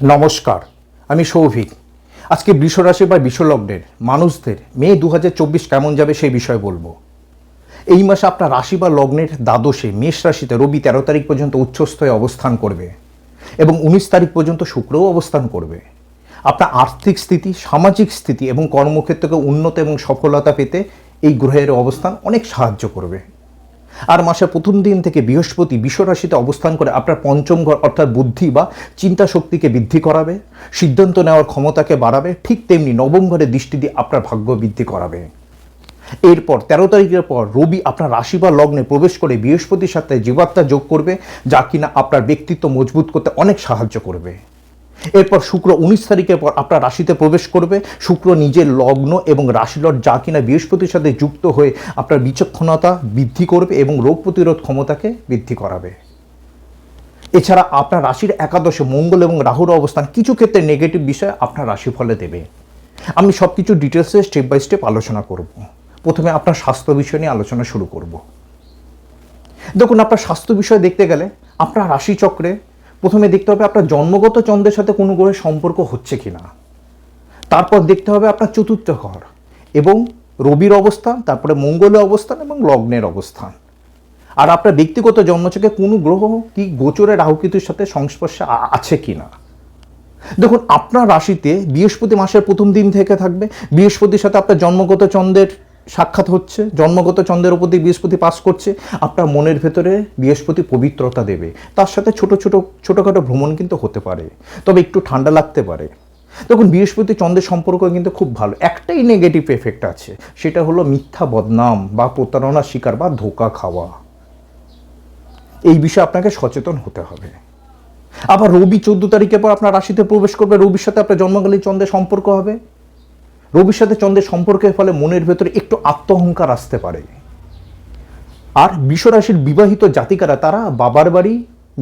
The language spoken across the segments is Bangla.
নমস্কার, আমি সৌভিক। আজকে বৃষরাশি বা বিশ্বলগ্নের মানুষদের মে 2024 কেমন যাবে সেই বিষয়ে বলবো। এই মাসে আপনার রাশি বা লগ্নের দ্বাদশে মেষ রাশিতে রবি 13 তারিখ পর্যন্ত উচ্চস্থ হয়ে অবস্থান করবে এবং 19 তারিখ পর্যন্ত শুক্রও অবস্থান করবে। আপনার আর্থিক স্থিতি, সামাজিক স্থিতি এবং কর্মক্ষেত্রকে উন্নত এবং সফলতা পেতে এই গ্রহের অবস্থান অনেক সাহায্য করবে। আর মাসের প্রথম দিন থেকে বৃহস্পতি বিশ্বরাশিতে অবস্থান করে আপনার পঞ্চম ঘর অর্থাৎ বুদ্ধি বা চিন্তা শক্তিকে বৃদ্ধি করাবে, সিদ্ধান্ত নেওয়ার ক্ষমতাকে বাড়াবে। ঠিক তেমনি নবম ঘরে দৃষ্টি দিয়ে আপনার ভাগ্য বৃদ্ধি করাবে। এরপর 13 তারিখের পর রবি আপনার রাশি বা লগ্নে প্রবেশ করে বৃহস্পতির সাথে জীবাত্মা যোগ করবে, যা কিনা আপনার ব্যক্তিত্ব মজবুত করতে অনেক সাহায্য করবে। এরপর শুক্র 19 তারিখের পর আপনার রাশিতে প্রবেশ করবে। শুক্র নিজের লগ্ন এবং রাশিলট যা কিনা বৃহস্পতির সাথে যুক্ত হয়ে আপনার বিচক্ষণতা বৃদ্ধি করবে এবং রোগ প্রতিরোধ ক্ষমতাকে বৃদ্ধি করাবে। এছাড়া আপনার রাশির একাদশে মঙ্গল এবং রাহুর অবস্থান কিছু ক্ষেত্রে নেগেটিভ বিষয় আপনার রাশিফলে দেবে। আমি সব কিছু ডিটেলসে স্টেপ বাই স্টেপ আলোচনা করব। প্রথমে আপনার স্বাস্থ্য বিষয় নিয়ে আলোচনা শুরু করব। দেখুন, আপনার স্বাস্থ্য বিষয় দেখতে গেলে আপনার রাশিচক্রে প্রথমে দেখতে হবে আপনার জন্মগত চন্দ্রের সাথে কোনো গ্রহের সম্পর্ক হচ্ছে কিনা। তারপর দেখতে হবে আপনার চতুর্থ ঘর এবং রবির অবস্থান, তারপরে মঙ্গলের অবস্থান এবং লগ্নের অবস্থান। আর আপনার ব্যক্তিগত জন্মছকে কোনো গ্রহ কি গোচরে রাহুকেতুর সাথে সংস্পর্শে আছে কিনা। দেখুন, আপনার রাশিতে বৃহস্পতি মাসের প্রথম দিন থেকে থাকবে। বৃহস্পতির সাথে আপনার জন্মগত চন্দ্রের সাক্ষাৎ হচ্ছে, জন্মগত চন্দ্রের উপর দিয়ে বৃহস্পতি পাস করছে। আপনার মনের ভেতরে বৃহস্পতি পবিত্রতা দেবে। তার সাথে ছোটোখাটো ভ্রমণ কিন্তু হতে পারে, তবে একটু ঠান্ডা লাগতে পারে। দেখুন, বৃহস্পতি চন্দ্রের সম্পর্ক কিন্তু খুব ভালো। একটাই নেগেটিভ এফেক্ট আছে, সেটা হলো মিথ্যা বদনাম বা প্রতারণার শিকার বা ধোঁকা খাওয়া। এই বিষয়ে আপনাকে সচেতন হতে হবে। আবার রবি 14 তারিখের পর আপনার রাশিতে প্রবেশ করবে। রবির সাথে আপনার জন্মকালীন চন্দ্রের সম্পর্ক হবে। রবির সাথে চন্দ্রের সম্পর্কের ফলে মনের ভেতরে একটু আত্মঅহংকার আসতে পারে। আর বৃষরাশির বিবাহিত জাতিকারা তারা বাবার বাড়ি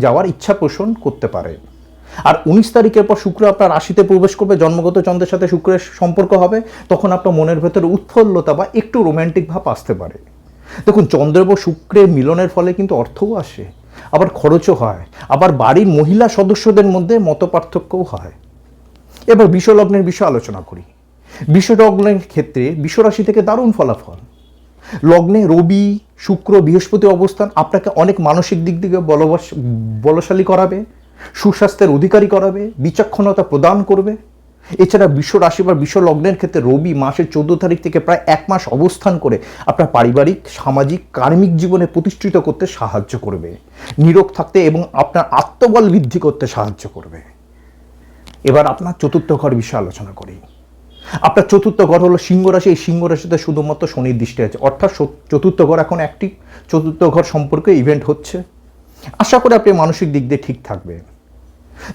যাওয়ার ইচ্ছা পোষণ করতে পারে। আর 19 তারিখের পর শুক্র আপনার রাশিতে প্রবেশ করবে, জন্মগত চন্দ্রের সাথে শুক্রের সম্পর্ক হবে। তখন আপনার মনের ভেতরে উৎফুল্লতা বা একটু রোম্যান্টিক ভাব আসতে পারে। দেখুন, চন্দ্র এবং শুক্রের মিলনের ফলে কিন্তু অর্থও আসে, আবার খরচও হয়, আবার বাড়ির মহিলা সদস্যদের মধ্যে মতপার্থক্যও হয়। এবার বিশ্বলগ্নের বিষয়ে আলোচনা করি। বিশ্বলগ্নের ক্ষেত্রে বিশ্বরাশি থেকে দারুণ ফলাফল। লগ্নে রবি, শুক্র, বৃহস্পতি অবস্থান আপনাকে অনেক মানসিক দিক থেকে বলশালী করাবে, সুস্বাস্থ্যের অধিকারী করাবে, বিচক্ষণতা প্রদান করবে। এছাড়া বিশ্বরাশি বা বিশ্বলগ্নের ক্ষেত্রে রবি মাসের 14 তারিখ থেকে প্রায় 1 মাস অবস্থান করে আপনার পারিবারিক, সামাজিক, কার্মিক জীবনে প্রতিষ্ঠিত করতে সাহায্য করবে, নীরব থাকতে এবং আপনার আত্মবল বৃদ্ধি করতে সাহায্য করবে। এবার আপনার চতুর্থ ঘর বিষয়ে আলোচনা করি। আপনার চতুর্থ ঘর হলো সিংহ রাশি। এই সিংহ রাশিতে শুধুমাত্র শনির দৃষ্টি আছে, অর্থাৎ চতুর্থ ঘর এখন অ্যাক্টিভ। চতুর্থ ঘর সম্পর্কে ইভেন্ট হচ্ছে। আশা করি আপনি মানসিক দিক দিয়ে ঠিক থাকবে।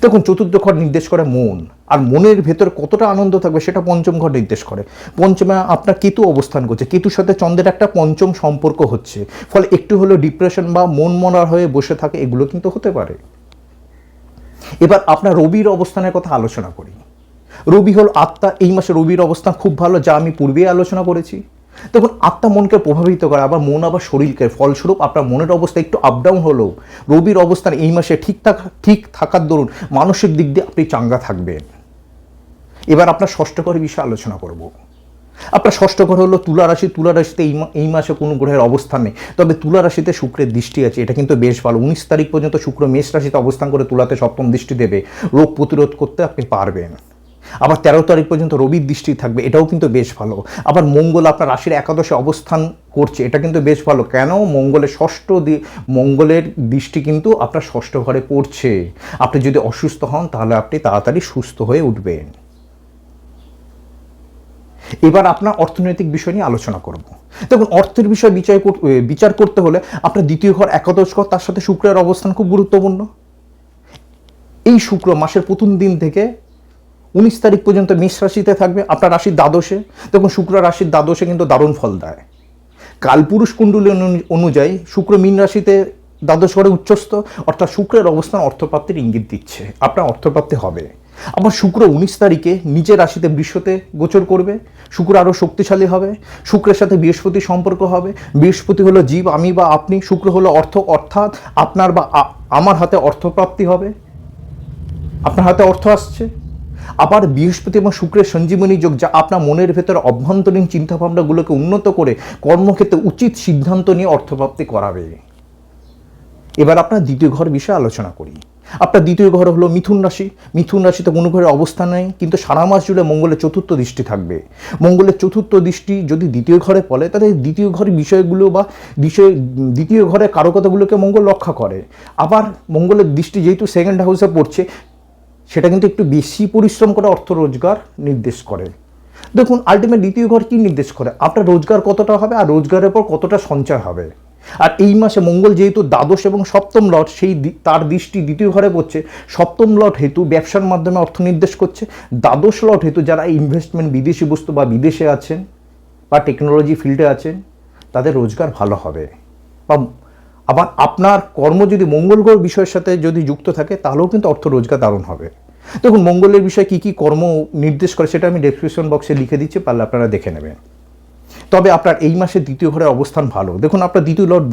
দেখুন, চতুর্থ ঘর নির্দেশ করে মন, আর মনের ভেতর কতটা আনন্দ থাকবে সেটা পঞ্চম ঘর নির্দেশ করে। পঞ্চমে আপনার কেতু অবস্থান করছে, কেতুর সাথে চন্দ্রের একটা পঞ্চম সম্পর্ক হচ্ছে, ফলে একটু হলেও ডিপ্রেশন বা মন মনার হয়ে বসে থাকে, এগুলো কিন্তু হতে পারে। এবার আপনার রবির অবস্থানের কথা আলোচনা করি। রবি হল আত্মা। এই মাসে রবির অবস্থান খুব ভালো, যা আমি পূর্বেই আলোচনা করেছি। দেখুন, আত্মা মনকে প্রভাবিত করে, আবার মন আবার শরীরকে। ফলস্বরূপ আপনার মনের অবস্থা একটু আপ ডাউন হলেও রবির অবস্থান এই মাসে ঠিক থাকার দরুন মানসিক দিক দিয়ে আপনি চাঙ্গা থাকবেন। এবার আপনার ষষ্ঠ ঘরের বিষয়ে আলোচনা করব। আপনার ষষ্ঠ ঘর হলো তুলা রাশি। তুলা রাশিতে এই মাসে কোনো গ্রহের অবস্থান নেই, তবে তুলা রাশিতে শুক্রের দৃষ্টি আছে, এটা কিন্তু বেশ ভালো। 19 তারিখ পর্যন্ত শুক্র মেষ রাশিতে অবস্থান করে তুলাতে সপ্তম দৃষ্টি দেবে, রোগ প্রতিরোধ করতে আপনি পারবেন। আবার 13 তারিখ পর্যন্ত রবির দৃষ্টি থাকবে, এটাও কিন্তু বেশ ভালো। আবার মঙ্গল আপনার রাশির একাদশে অবস্থান করছে, এটা কিন্তু বেশ ভালো। কেন? মঙ্গলের দৃষ্টি কিন্তু আপনার ষষ্ঠ ঘরে পড়ছে। আপনি যদি অসুস্থ হন তাহলে আপনি তাড়াতাড়ি সুস্থ হয়ে উঠবেন। এবার আপনার অর্থনৈতিক বিষয় নিয়ে আলোচনা করব। দেখুন, অর্থের বিষয় বিচার করতে হলে আপনার দ্বিতীয় ঘর, একাদশ ঘর, তার সাথে শুক্রের অবস্থান খুব গুরুত্বপূর্ণ। এই শুক্র মাসের প্রথম দিন থেকে 19 তারিখ পর্যন্ত মেষ রাশিতে থাকবে, আপনার রাশির দ্বাদশে। দেখুন, শুক্র রাশির দ্বাদশে কিন্তু দারুণ ফল দেয়। কালপুরুষ কুণ্ডলী অনুযায়ী শুক্র মীন রাশিতে দ্বাদশ ঘরে উচ্চস্থ, অর্থাৎ শুক্রের অবস্থান অর্থপ্রাপ্তির ইঙ্গিত দিচ্ছে, আপনার অর্থপ্রাপ্তি হবে। আবার শুক্র 19 তারিখে নিজের রাশিতে বৃষতে গোচর করবে, শুক্র আরও শক্তিশালী হবে। শুক্রের সাথে বৃহস্পতির সম্পর্ক হবে। বৃহস্পতি হলো জীব, আমি বা আপনি। শুক্র হলো অর্থ, অর্থাৎ আপনার বা আমার হাতে অর্থপ্রাপ্তি হবে। আপনার হাতে অর্থ আসছে। আবার বৃহস্পতি এবং শুক্রের সঞ্জীবনী যোগ, যা আপনার মনের ভেতরে অভ্যন্তরীণ চিন্তাভাবনাগুলোকে উন্নত করে কর্মক্ষেত্রে উচিত সিদ্ধান্ত নিয়ে অর্থপ্রাপ্তি করাবে। এবার আপনার দ্বিতীয় ঘর বিষয়ে আলোচনা করি। আপনার দ্বিতীয় ঘর হলো মিথুন রাশি। মিথুন রাশিতে কোনো ঘরের অবস্থান নেই, কিন্তু সারা মাস জুড়ে মঙ্গলের চতুর্থ দৃষ্টি থাকবে। মঙ্গলের চতুর্থ দৃষ্টি যদি দ্বিতীয় ঘরে পড়ে, তাহলে দ্বিতীয় ঘরের বিষয়গুলো বা দ্বিতীয় ঘরের কারকতাগুলোকে মঙ্গল রক্ষা করে। আবার মঙ্গলের দৃষ্টি যেহেতু সেকেন্ড হাউসে পড়ছে, সেটা কিন্তু একটু বেশি পরিশ্রম করে অর্থ রোজগার নির্দেশ করে। দেখুন, আলটিমেট দ্বিতীয় ঘর কী নির্দেশ করে? আপনার রোজগার কতটা হবে আর রোজগারের পর কতটা সঞ্চয় হবে। আর এই মাসে মঙ্গল যেহেতু দ্বাদশ এবং সপ্তম লট, তার দৃষ্টি দ্বিতীয় ঘরে পড়ছে। সপ্তম লট হেতু ব্যবসার মাধ্যমে অর্থ নির্দেশ করছে। দ্বাদশ লট হেতু যারা ইনভেস্টমেন্ট, বিদেশি বস্তু বা বিদেশে আছেন বা টেকনোলজি ফিল্ডে আছেন, তাদের রোজগার ভালো হবে। বা আবার আপনার কর্ম যদি মঙ্গল গ্রহ বিষয়ের সাথে যদি যুক্ত থাকে, তাহলেও কিন্তু অর্থ রোজগার দারুণ হবে। দেখুন, মঙ্গলের বিষয়ে কী কী কর্ম নির্দেশ করে সেটা আমি ডেসক্রিপশন বক্সে লিখে দিচ্ছি, পারলে আপনারা দেখে নেবেন। তবে আপনার এই মাসে দ্বিতীয় ঘরের অবস্থান ভালো। দেখুন, আপনার দ্বিতীয় লর্ড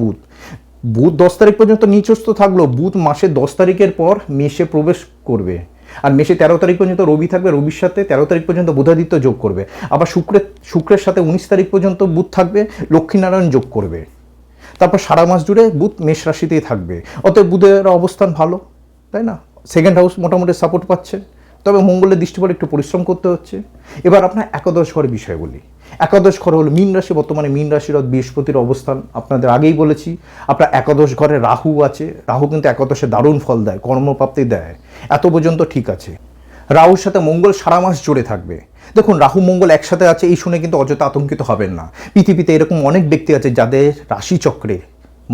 বুধ 10 তারিখ পর্যন্ত নিচস্থ থাকলেও বুধ মাসের 10 তারিখের পর মেষে প্রবেশ করবে। আর মেষে 13 তারিখ পর্যন্ত রবি থাকবে, রবির সাথে 13 তারিখ পর্যন্ত বুধাদিত্য যোগ করবে। আবার শুক্রের সাথে 19 তারিখ পর্যন্ত বুধ থাকবে, লক্ষ্মীনারায়ণ যোগ করবে। তারপর সারা মাস জুড়ে বুধ মেষ রাশিতেই থাকবে। অতএব বুধের অবস্থান ভালো, তাই না? সেকেন্ড হাউস মোটামুটি সাপোর্ট পাচ্ছে। তবে মঙ্গলের দৃষ্টি পরে একটু পরিশ্রম করতে হচ্ছে। এবার আপনার একাদশ ঘরের বিষয় বলি। একাদশ ঘর হলো মীন রাশি। বর্তমানে মীন রাশির বৃহস্পতির অবস্থান আপনাদের আগেই বলেছি। আপনার একাদশ ঘরে রাহু আছে। রাহু কিন্তু একাদশে দারুণ ফল দেয়, কর্মপ্রাপ্তি দেয়। এত পর্যন্ত ঠিক আছে। রাহুর সাথে মঙ্গল সারা মাস জুড়ে থাকবে। দেখুন, রাহু মঙ্গল একসাথে আছে, এই শুনে কিন্তু অযথা আতঙ্কিত হবেন না। পৃথিবীতে এরকম অনেক ব্যক্তি আছে যাদের রাশিচক্রে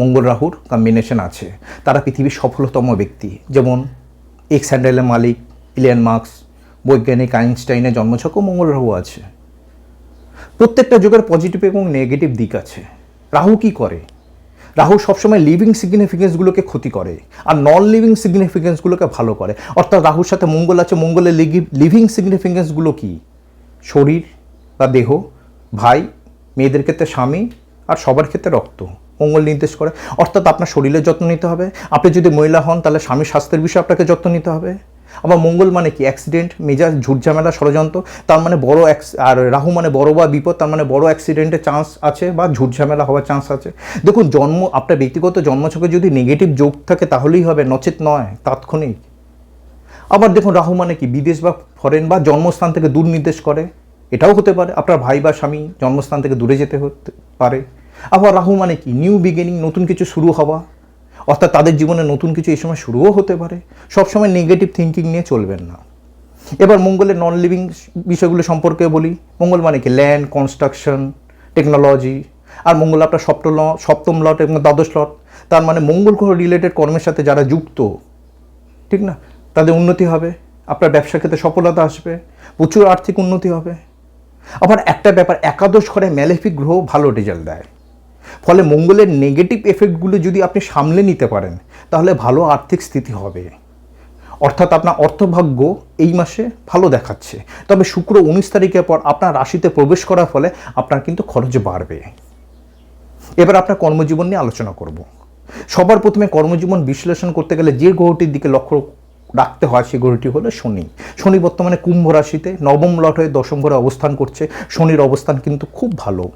মঙ্গল রাহুর কম্বিনেশন আছে। তারা পৃথিবীর সফলতম ব্যক্তি, যেমন এক্স হ্যান্ডেলের মালিক ইলিয়ন মাস্ক, বৈজ্ঞানিক আইনস্টাইনের জন্মছকও মঙ্গল রাহু আছে। প্রত্যেকটা যুগের পজিটিভ এবং নেগেটিভ দিক আছে। রাহু কি করে? রাহু সবসময় লিভিং সিগনিফিকেন্সগুলোকে ক্ষতি করে আর নন লিভিং সিগনিফিকেন্সগুলোকে ভালো করে। অর্থাৎ রাহুর সাথে মঙ্গল আছে, মঙ্গলের লিভিং সিগনিফিকেন্সগুলো কি? শরীর বা দেহ, ভাই, মেয়েদের ক্ষেত্রে স্বামী, আর সবার ক্ষেত্রে রক্ত মঙ্গল নির্দেশ করে। অর্থাৎ আপনার শরীরের যত্ন নিতে হবে। আপনি যদি মহিলা হন, তাহলে স্বামীর স্বাস্থ্যের বিষয়ে আপনাকে যত্ন নিতে হবে। আবার মঙ্গল মানে কি? অ্যাক্সিডেন্ট, মেজাজ, ঝুটঝামেলা, ষড়যন্ত্র, তার মানে বড় আর রাহু মানে বড় বা বিপদ, তার মানে বড় অ্যাক্সিডেন্টের চান্স আছে বা ঝুটঝামেলা হওয়ার চান্স আছে। দেখুন, আপনার ব্যক্তিগত জন্মছকে যদি নেগেটিভ যোগ থাকে তাহলেই হবে, নচেত নয়, তাৎক্ষণিক। আবার দেখুন, রাহু মানে কি? বিদেশ বা ফরেন বা জন্মস্থান থেকে দূর নির্দেশ করে। এটাও হতে পারে আপনার ভাই বা স্বামী জন্মস্থান থেকে দূরে যেতে হতে পারে। আবার রাহু মানে কি? নিউ বিগিনিং, নতুন কিছু শুরু হওয়া। অর্থাৎ তাদের জীবনে নতুন কিছু এই সময় শুরুও হতে পারে। সবসময় নেগেটিভ থিঙ্কিং নিয়ে চলবেন না। এবার মঙ্গলের নন লিভিং বিষয়গুলো সম্পর্কে বলি। মঙ্গল মানে কি? Land, construction, technology. আর মঙ্গল আপনার সপ্তম লট এবং দ্বাদশ লট। তার মানে মঙ্গল গ্রহ রিলেটেড কর্মের সাথে যারা যুক্ত, ঠিক না, তাদের উন্নতি হবে। আপনার ব্যবসা ক্ষেত্রে সফলতা আসবে, প্রচুর আর্থিক উন্নতি হবে। আবার একটা ব্যাপার, একাদশ ঘরে ম্যালেফিক গ্রহ ভালো রেজাল্ট দেয়। ফলে মঙ্গলের নেগেটিভ এফেক্টগুলো যদি আপনি সামলে নিতে পারেন, তাহলে ভালো আর্থিক স্থিতি হবে। অর্থাৎ আপনার অর্থভাগ্য এই মাসে ভালো দেখাচ্ছে। তবে শুক্র 19 তারিখের পর আপনার রাশিতে প্রবেশ করার ফলে আপনার কিন্তু খরচ বাড়বে। এবার আপনার কর্মজীবন নিয়ে আলোচনা করব। সবার প্রথমে কর্মজীবন বিশ্লেষণ করতে গেলে যে গ্রহটির দিকে লক্ষ্য রাখতে হয়, সেই গ্রহটি হলো শনি। শনি বর্তমানে কুম্ভ রাশিতে নবম লট হয়ে দশম ঘরে অবস্থান করছে। শনির অবস্থান কিন্তু খুব ভালো।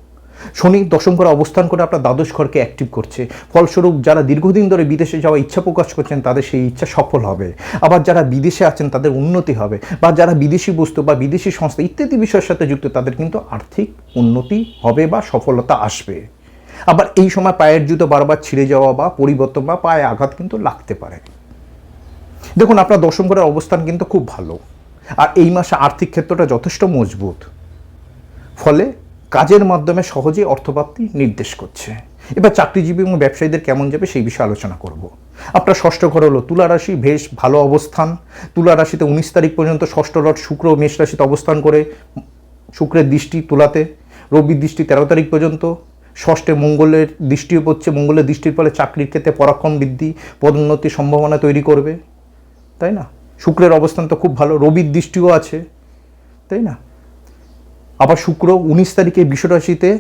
শনি দশম ঘরে অবস্থান করে আপনার দ্বাদশ ঘরকে অ্যাক্টিভ করছে। ফলস্বরূপ যারা দীর্ঘদিন ধরে বিদেশে যাওয়ার ইচ্ছা প্রকাশ করছেন, তাদের সেই ইচ্ছা সফল হবে। আবার যারা বিদেশে আছেন, তাদের উন্নতি হবে। বা যারা বিদেশি বস্তু বা বিদেশি সংস্থা ইত্যাদি বিষয়ের সাথে যুক্ত, তাদের কিন্তু আর্থিক উন্নতি হবে বা সফলতা আসবে। আবার এই সময় পায়ের জুতো বারবার ছিঁড়ে যাওয়া বা পরিবর্তন বা পায়ে আঘাত কিন্তু লাগতে পারে। দেখুন, আপনার দশম ঘরের অবস্থান কিন্তু খুব ভালো। আর এই মাসে আর্থিক ক্ষেত্রটা যথেষ্ট মজবুত। ফলে কাজের মাধ্যমে সহজেই অর্থপ্রাপ্তি নির্দেশ করছে। এবার চাকরিজীবী এবং ব্যবসায়ীদের কেমন যাবে সেই বিষয়ে আলোচনা করব। আপনার ষষ্ঠ ঘর হলো তুলা রাশি, বেশ ভালো অবস্থান। তুলা রাশিতে 19 তারিখ পর্যন্ত ষষ্ঠ লট শুক্র মেষ রাশিতে অবস্থান করে, শুক্রের দৃষ্টি তুলাতে, রবির দৃষ্টি 13 তারিখ পর্যন্ত। ষষ্ঠে মঙ্গলের দৃষ্টিও পড়ছে। মঙ্গলের দৃষ্টির ফলে চাকরির ক্ষেত্রে পরাক্রম বৃদ্ধি, পদোন্নতির সম্ভাবনা তৈরি করবে, তাই না? শুক্রের অবস্থান তো খুব ভালো, রবির দৃষ্টিও আছে, তাই না? আবার শুক্র 19 তারিখে বৃষ রাশিতে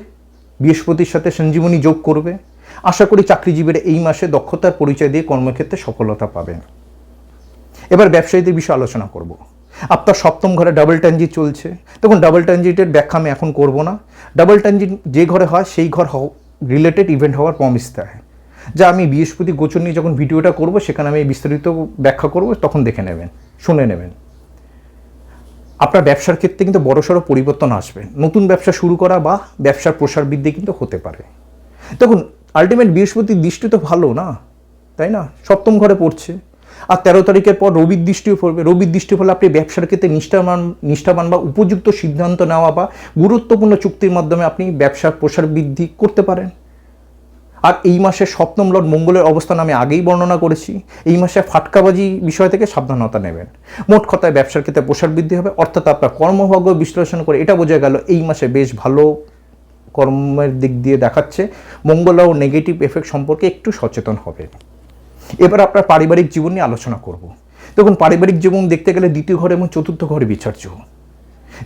বৃহস্পতির সাথে সঞ্জীবনী যোগ করবে। আশা করি চাকরিজীবীরা এই মাসে দক্ষতার পরিচয় দিয়ে কর্মক্ষেত্রে সফলতা পাবেন। এবার ব্যবসায়ীদের বিষয়ে আলোচনা করব। আপনার সপ্তম ঘরে ডাবল ট্রানজিট চলছে। দেখুন, ডাবল ট্রানজিটের ব্যাখ্যা আমি এখন করব না। ডাবল ট্রানজিট যে ঘরে হয় সেই ঘর রিলেটেড ইভেন্ট হওয়ার প্রমিস দেয়, যা আমি বৃহস্পতি গোচর নিয়ে যখন ভিডিওটা করব সেখানে আমি বিস্তারিত ব্যাখ্যা করব, তখন দেখে নেবেন, শুনে নেবেন। আপনার ব্যবসার ক্ষেত্রে কিন্তু বড়সড় পরিবর্তন আসবে। নতুন ব্যবসা শুরু করা বা ব্যবসার প্রসার বৃদ্ধি কিন্তু হতে পারে। দেখুন, আলটিমেট বৃহস্পতির দৃষ্টি তো ভালো না, তাই না? সপ্তম ঘরে পড়ছে। আর 13 তারিখের পর রবির দৃষ্টিও পড়বে। রবির দৃষ্টি হলে আপনি ব্যবসার ক্ষেত্রে নিষ্ঠাবান বা উপযুক্ত সিদ্ধান্ত নেওয়া বা গুরুত্বপূর্ণ চুক্তির মাধ্যমে আপনি ব্যবসার প্রসার বৃদ্ধি করতে পারেন। আর এই মাসে সপ্তম লর্ড মঙ্গলের অবস্থান আমি আগেই বর্ণনা করেছি। এই মাসে ফাটকাবাজি বিষয় থেকে সাবধানতা নেবেন। মোট কথায় ব্যবসার ক্ষেত্রে প্রসার বৃদ্ধি হবে, অর্থাৎ আপনার কর্মভাগ্য বিশ্লেষণ করে এটা বোঝা গেল এই মাসে বেশ ভালো কর্মের দিক দিয়ে দেখাচ্ছে। মঙ্গল ও নেগেটিভ এফেক্ট সম্পর্কে একটু সচেতন হবে। এবার আপনার পারিবারিক জীবন নিয়ে আলোচনা করব। দেখুন, পারিবারিক জীবন দেখতে গেলে দ্বিতীয় ঘর এবং চতুর্থ ঘরে বিচার্য।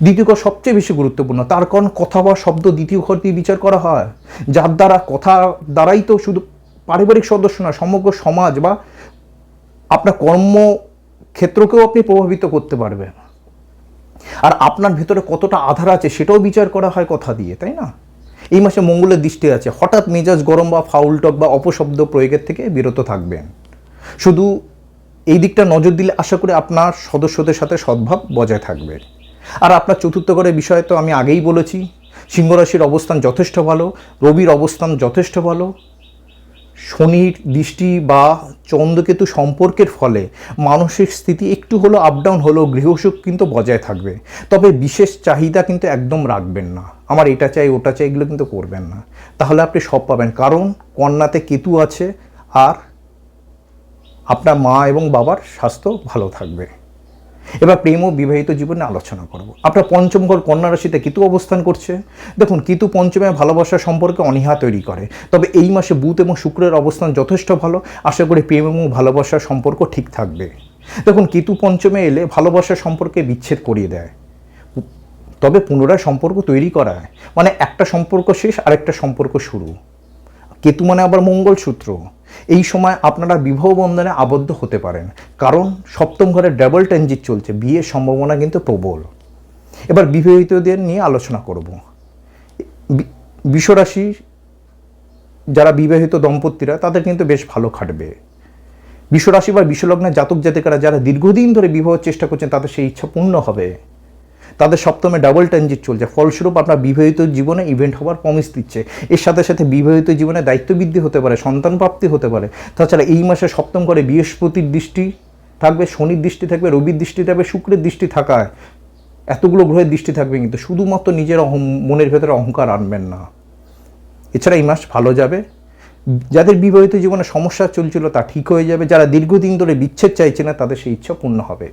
দ্বিতীয় ঘর সবচেয়ে বেশি গুরুত্বপূর্ণ, তার কারণ কথা বা শব্দ দ্বিতীয় ঘর দিয়ে বিচার করা হয়, যার দ্বারা কথা দ্বারাই তো শুধু পারিবারিক সদস্য না, সমগ্র সমাজ বা আপনার কর্মক্ষেত্রকেও আপনি প্রভাবিত করতে পারবেন। আর আপনার ভেতরে কতটা আধার আছে সেটাও বিচার করা হয় কথা দিয়ে, তাই না? এই মাসে মঙ্গলের দৃষ্টি আছে। হঠাৎ মেজাজ গরম বা ফাউল টক বা অপশব্দ প্রয়োগের থেকে বিরত থাকবেন। শুধু এই দিকটা নজর দিলে আশা করি আপনার সদস্যদের সাথে সদ্ভাব বজায় থাকবে। আর আপনার চতুর্থ ঘরের বিষয়ে তো আমি আগেই বলেছি, সিংহ রাশির অবস্থান যথেষ্ট ভালো, রবির অবস্থান যথেষ্ট ভালো, শনির দৃষ্টি বা চন্দ্রকেতু সম্পর্কের ফলে মানসিক স্থিতি একটু হলো আপ ডাউন হলেও গৃহসুখ কিন্তু বজায় থাকবে। তবে বিশেষ চাহিদা কিন্তু একদম রাখবেন না, আমার এটা চাই ওটা চাই, এগুলো কিন্তু করবেন না, তাহলে আপনি সব পাবেন। কারণ কন্যাতে কেতু আছে আর আপনার মা এবং বাবার স্বাস্থ্য ভালো থাকবে। এবার প্রেম ও বিবাহিত জীবনে আলোচনা করব। আপনার পঞ্চম ঘর কন্যা রাশিতে কেতু অবস্থান করছে। দেখুন, কেতু পঞ্চমে ভালোবাসার সম্পর্কে অনীহা তৈরি করে। তবে এই মাসে বুধ এবং শুক্রের অবস্থান যথেষ্ট ভালো, আশা করি প্রেম এবং ভালোবাসার সম্পর্ক ঠিক থাকবে। দেখুন, কেতু পঞ্চমে এলে ভালোবাসার সম্পর্কে বিচ্ছেদ করিয়ে দেয়, তবে পুনরায় সম্পর্ক তৈরি করায়, মানে একটা সম্পর্ক শেষ আরেকটা সম্পর্ক শুরু। কেতু মানে আবার মঙ্গলসূত্র। এই সময় আপনারা বিবাহ বন্ধনে আবদ্ধ হতে পারেন, কারণ সপ্তম ঘরে ডাবল ট্রানজিট চলছে, বিয়ের সম্ভাবনা কিন্তু প্রবল। এবার বিবাহিতদের নিয়ে আলোচনা করব। বিশ্বরাশি যারা বিবাহিত দম্পতিরা তাদের কিন্তু বেশ ভালো খাটবে। বিশ্বরাশি বা বিশ্বলগ্নের জাতক জাতিকারা যারা দীর্ঘদিন ধরে বিবাহের চেষ্টা করছেন তাদের সেই ইচ্ছা পূর্ণ হবে। তাদের সপ্তমে ডাবল ট্রানজিট চলছে, ফলস্বরূপ আপনার বিবাহিত জীবনে ইভেন্ট হওয়ার প্রমিস দিচ্ছে। এর সাথে সাথে বিবাহিত জীবনে দায়িত্ব বৃদ্ধি হতে পারে, সন্তান প্রাপ্তি হতে পারে। তাছাড়া এই মাসে সপ্তম ঘরে বৃহস্পতির দৃষ্টি থাকবে, শনির দৃষ্টি থাকবে, রবির দৃষ্টি থাকবে, শুক্রের দৃষ্টি থাকায় এতগুলো গ্রহের দৃষ্টি থাকবে, কিন্তু শুধুমাত্র নিজের মনের ভেতরে অহংকার আনবেন না। এছাড়া এই মাস ভালো যাবে। যাদের বিবাহিত জীবনে সমস্যা চলছিল তা ঠিক হয়ে যাবে, যারা দীর্ঘদিন ধরে বিচ্ছেদ চাইছে না তাদের সেই ইচ্ছা পূর্ণ হবে।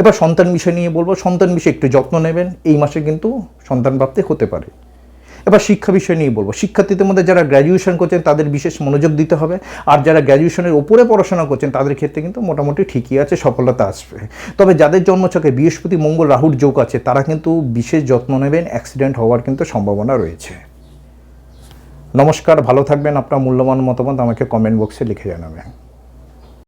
এবার সন্তান বিষয় নিয়ে বলবো। সন্তান বিষয়ে একটু যত্ন নেবেন, এই মাসে কিন্তু সন্তান প্রাপ্তি হতে পারে। এবার শিক্ষা বিষয় নিয়ে বলবো। শিক্ষার্থীদের মধ্যে যারা গ্র্যাজুয়েশন করছেন তাদের বিশেষ মনোযোগ দিতে হবে, আর যারা গ্র্যাজুয়েশনের উপরে পড়াশোনা করছেন তাদের ক্ষেত্রে কিন্তু মোটামুটি ঠিকই আছে, সফলতা আসবে। তবে যাদের জন্মছকে বৃহস্পতি মঙ্গল রাহুর যোগ আছে তারা কিন্তু বিশেষ যত্ন নেবেন, অ্যাক্সিডেন্ট হওয়ার কিন্তু সম্ভাবনা রয়েছে। নমস্কার, ভালো থাকবেন। আপনার মূল্যবান মতামত আমাকে কমেন্ট বক্সে লিখে জানাবেন।